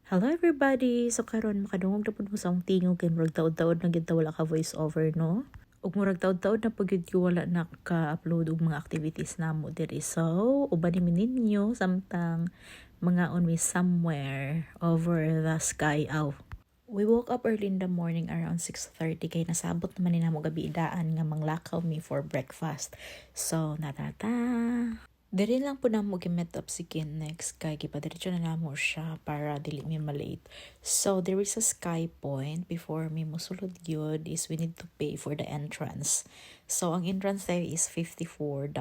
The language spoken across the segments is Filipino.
Hello everybody! So karon makadungog na po mo sa akong tingog kay murag taod-taod na gyud ta wala ka voice over no? Ug murag taod-taod na pag ko wala naka-upload og mga activities namo diri. So uban ni ninyo samtang mga on we somewhere over the sky aw. We woke up early in the morning around 6:30 kay nasabot naman ni namo gabi daan nga manglakaw me for breakfast. So natata. Diri lang po na mo gi-meet up si Kin next kay gipadiretso na namo siya para dili mi malate. So there is a sky point before mi mosulod gyud is we need to pay for the entrance. So ang entrance there is $54.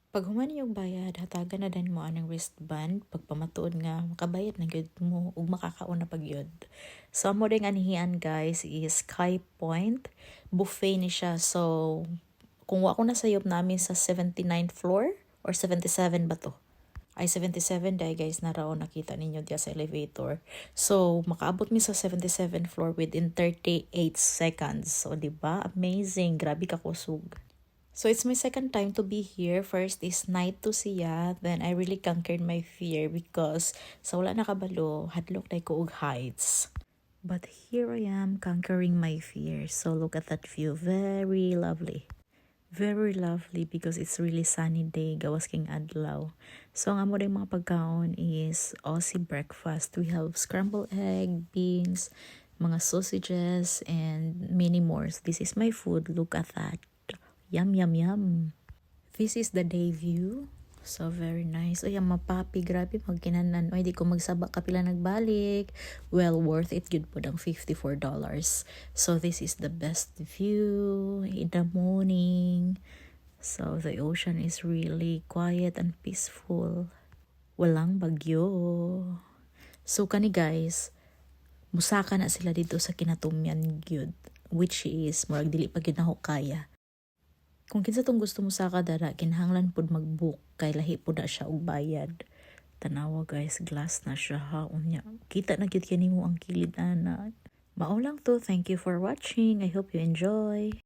Pag human yung bayad, hatagan na din mo anang wristband pagpamatuod nga makabayad na gyud mo ug makakaon na pag yun. So amo ring anihian guys is Sky Point. Buffet ni siya. So kung wa ko nasayop namin sa 79th floor or 77 ba to? Ay 77 dahil guys na raw nakita ninyo diya sa elevator. So makaabot mi sa 77th floor within 38 seconds. So di ba? Amazing. Grabe ka kusog. So it's my second time to be here. First is night to siya. Then I really conquered my fear because sa wala nakabalo, hadlok na ko og heights. But here I am conquering my fear. So look at that view. Very lovely. Very lovely because it's really sunny day, gawas king adlaw. So ang amo ring mga pagkaon is Aussie breakfast. We have scrambled egg, beans, mga sausages, and many more. This is my food. Look at that. Yum, yum, yum. This is the day view. So very nice. Ay, ang mapapi, grabe magkinanan. Ay, di ko magsaba kapila nagbalik. Well, worth it good po ng $54. So this is the best view in the morning. So the ocean is really quiet and peaceful. Walang bagyo. So kani guys, musaka na sila dito sa Kinatumyan gyud, which is murag dili pa gyud nako kaya. Kung kinsa tong gusto mo sa kadara, kinahanglan pud mag-book kay lahi pud na siya og bayad. Tanawa guys, glass na siya ha. Unya, kita na gyud kanimo ang kilid ana. Mao lang to. Thank you for watching. I hope you enjoy.